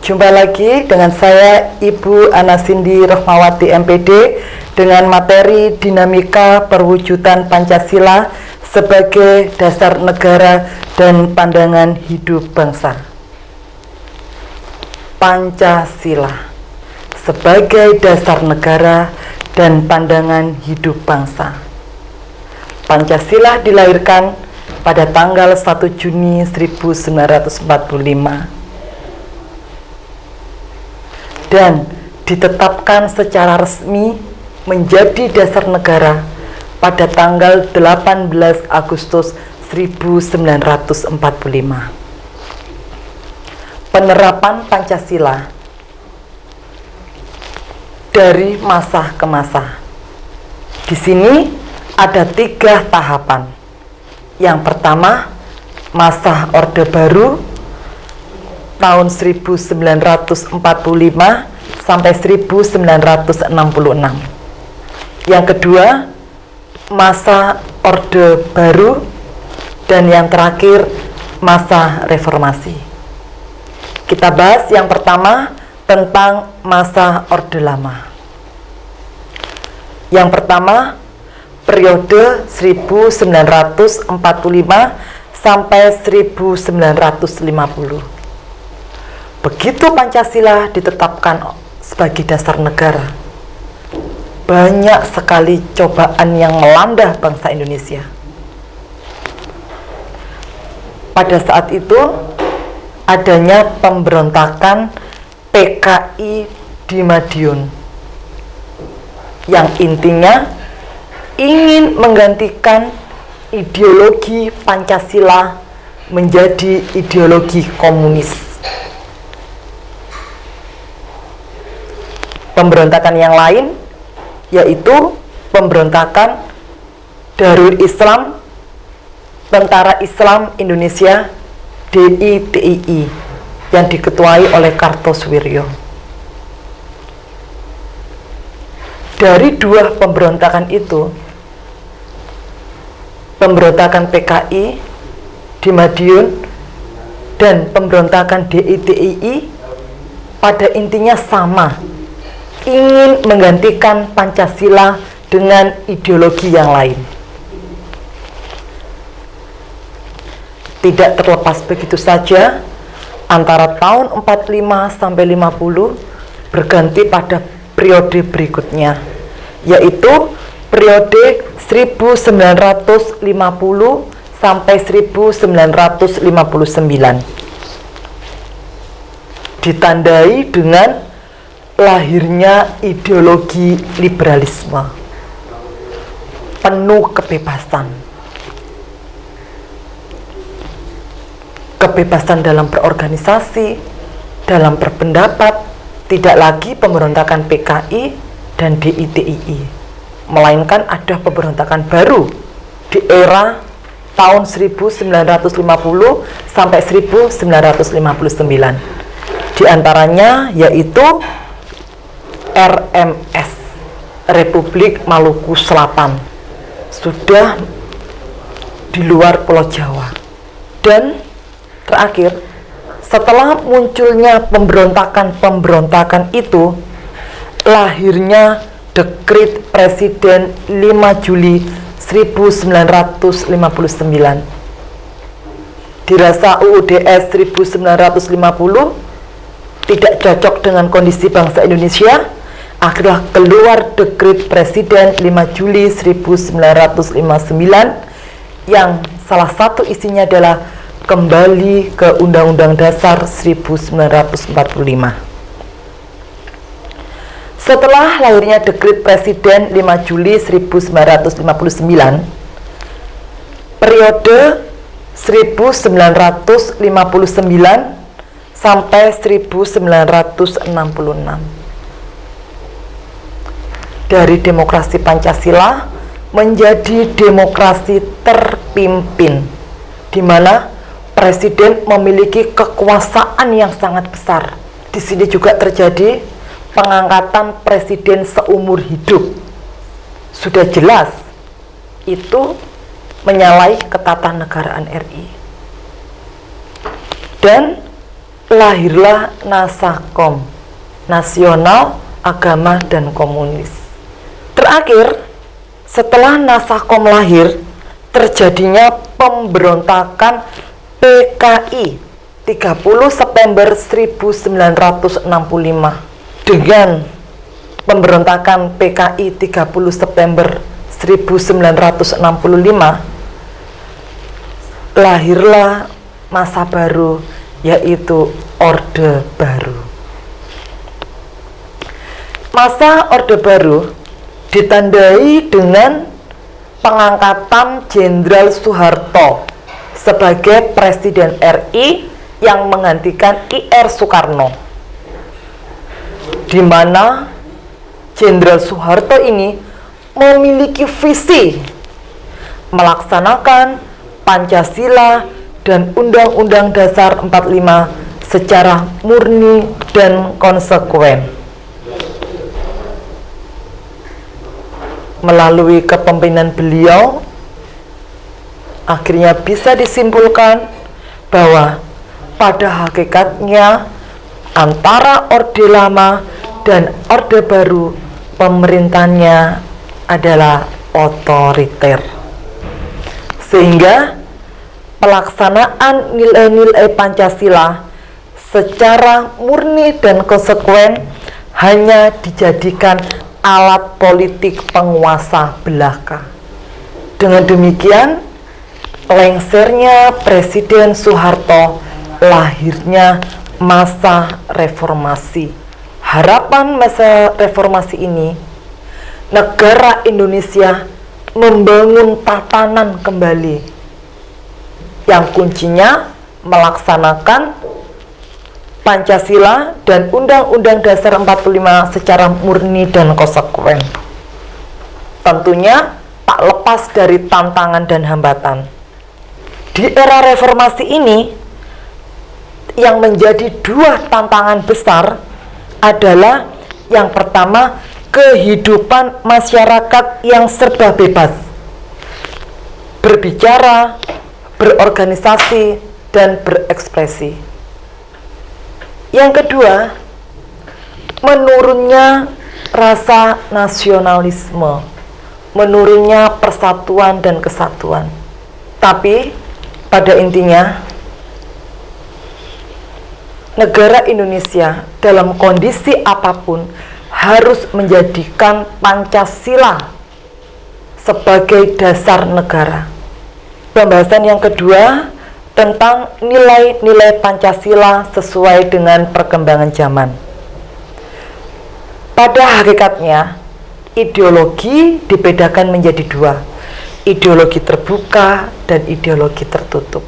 Jumpa lagi dengan saya Ibu Ana Cindy Rohmawati MPD dengan materi dinamika perwujudan Pancasila sebagai dasar negara dan pandangan hidup bangsa. Pancasila sebagai dasar negara dan pandangan hidup bangsa. Pancasila dilahirkan pada tanggal 1 Juni 1945 dan ditetapkan secara resmi menjadi dasar negara pada tanggal 18 Agustus 1945. Penerapan Pancasila dari masa ke masa. Di sini ada 3 tahapan. Yang pertama, masa Orde Baru tahun 1945 sampai 1966. Yang kedua, masa Orde Baru, dan yang terakhir masa reformasi. Kita bahas yang pertama tentang masa Orde Lama. Yang pertama, periode 1945 sampai 1950. Begitu Pancasila ditetapkan sebagai dasar negara, banyak sekali cobaan yang melanda bangsa Indonesia. Pada saat itu, adanya pemberontakan PKI di Madiun, yang intinya ingin menggantikan ideologi Pancasila menjadi ideologi komunis. Pemberontakan yang lain yaitu pemberontakan Darul Islam Tentara Islam Indonesia DITII yang diketuai oleh Kartosuwiryo. Dari 2 pemberontakan itu, pemberontakan PKI di Madiun dan pemberontakan DITII pada intinya sama, ingin menggantikan Pancasila dengan ideologi yang lain. Tidak terlepas begitu saja, antara tahun 45 sampai 50 berganti pada periode berikutnya, yaitu periode 1950 sampai 1959, ditandai dengan lahirnya ideologi liberalisme, penuh kebebasan. Kebebasan dalam berorganisasi, dalam berpendapat, tidak lagi pemberontakan PKI dan DITII, melainkan ada pemberontakan baru di era tahun 1950 sampai 1959. Di antaranya yaitu RMS, Republik Maluku Selatan, sudah di luar Pulau Jawa. Dan terakhir, setelah munculnya pemberontakan itu, lahirnya Dekrit Presiden 5 Juli 1959. Dirasa UUDS 1950 tidak cocok dengan kondisi bangsa Indonesia, akhirnya keluar Dekrit Presiden 5 Juli 1959 yang salah satu isinya adalah kembali ke Undang-Undang Dasar 1945. Setelah lahirnya Dekrit Presiden 5 Juli 1959, periode 1959 sampai 1966. Dari demokrasi Pancasila menjadi demokrasi terpimpin, di mana presiden memiliki kekuasaan yang sangat besar. Di sini juga terjadi pengangkatan presiden seumur hidup. Sudah jelas itu menyalahi ketatanegaraan RI. Dan lahirlah Nasakom, Nasional, Agama, dan Komunis. Terakhir, setelah Nasakom lahir, terjadinya pemberontakan PKI 30 September 1965. Dengan pemberontakan PKI 30 September 1965, lahirlah masa baru, yaitu Orde Baru. Masa Orde Baru ditandai dengan pengangkatan Jenderal Soeharto sebagai Presiden RI yang menggantikan IR Soekarno, di mana Jenderal Soeharto ini memiliki visi melaksanakan Pancasila dan Undang-Undang Dasar 45 secara murni dan konsekuen. Melalui kepemimpinan beliau, akhirnya bisa disimpulkan bahwa pada hakikatnya antara Orde Lama dan Orde Baru, pemerintahnya adalah otoriter, sehingga pelaksanaan nilai-nilai Pancasila secara murni dan konsekuen hanya dijadikan alat politik penguasa belaka. Dengan demikian, lengsernya Presiden Soeharto, lahirnya masa reformasi. Harapan masa reformasi ini, negara Indonesia membangun tatanan kembali yang kuncinya melaksanakan Pancasila dan Undang-Undang Dasar 45 secara murni dan konsekuen. Tentunya tak lepas dari tantangan dan hambatan. Di era reformasi ini, yang menjadi dua tantangan besar adalah yang pertama, kehidupan masyarakat yang serba bebas, berbicara, berorganisasi, dan berekspresi. Yang kedua, menurunnya rasa nasionalisme, menurunnya persatuan dan kesatuan. Tapi pada intinya, negara Indonesia dalam kondisi apapun harus menjadikan Pancasila sebagai dasar negara. Pembahasan yang kedua tentang nilai-nilai Pancasila sesuai dengan perkembangan zaman. Pada hakikatnya, ideologi dibedakan menjadi dua, ideologi terbuka dan ideologi tertutup.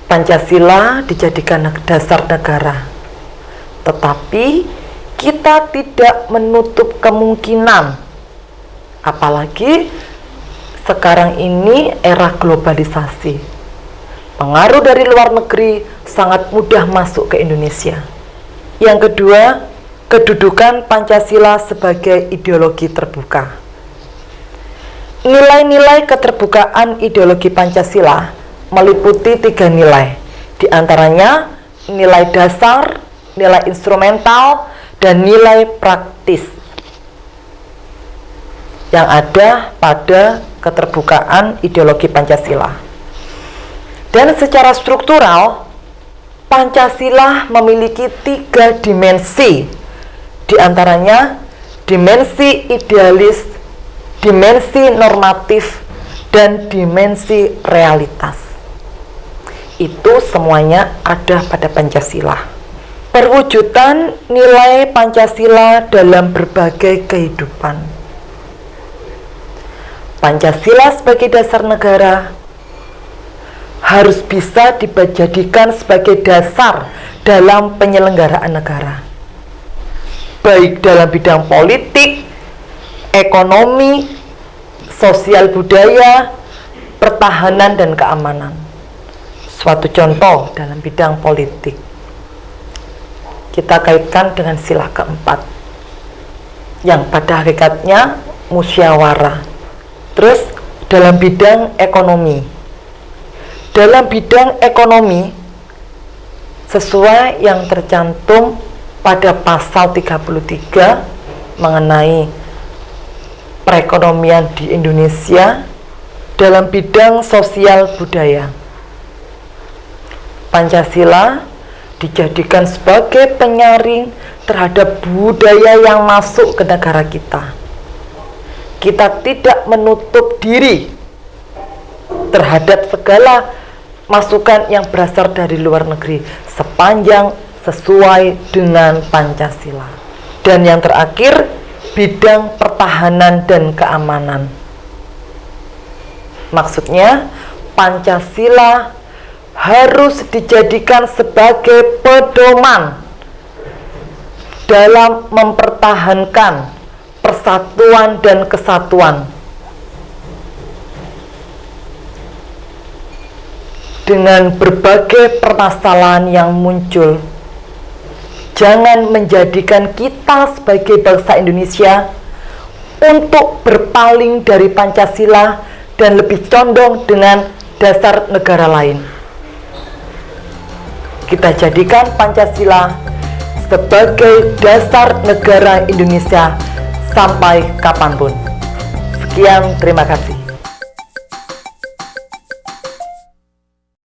Pancasila dijadikan dasar negara, tetapi kita tidak menutup kemungkinan, apalagi sekarang ini era globalisasi, pengaruh dari luar negeri sangat mudah masuk ke Indonesia. Yang kedua, kedudukan Pancasila sebagai ideologi terbuka. Nilai-nilai keterbukaan ideologi Pancasila meliputi tiga nilai, di antaranya nilai dasar, nilai instrumental, dan nilai praktis yang ada pada keterbukaan ideologi Pancasila. Dan secara struktural, Pancasila memiliki tiga dimensi, di antaranya dimensi idealis, dimensi normatif, dan dimensi realitas. Itu semuanya ada pada Pancasila. Perwujudan nilai Pancasila dalam berbagai kehidupan. Pancasila sebagai dasar negara harus bisa dijadikan sebagai dasar dalam penyelenggaraan negara, baik dalam bidang politik, ekonomi, sosial budaya, pertahanan, dan keamanan. Suatu contoh dalam bidang politik, kita kaitkan dengan sila keempat, yang pada hakikatnya musyawarah. Terus dalam bidang ekonomi, sesuai yang tercantum pada pasal 33 mengenai perekonomian di Indonesia dalam bidang sosial budaya. Pancasila dijadikan sebagai penyaring terhadap budaya yang masuk ke negara kita. Kita tidak menutup diri terhadap segala masukan yang berasal dari luar negeri sepanjang sesuai dengan Pancasila. Dan yang terakhir, bidang pertahanan dan keamanan. Maksudnya, Pancasila harus dijadikan sebagai pedoman dalam mempertahankan persatuan dan kesatuan dengan berbagai permasalahan yang muncul. Jangan menjadikan kita sebagai bangsa Indonesia untuk berpaling dari Pancasila dan lebih condong dengan dasar negara lain. Kita jadikan Pancasila sebagai dasar negara Indonesia sampai kapanpun. Sekian, terima kasih.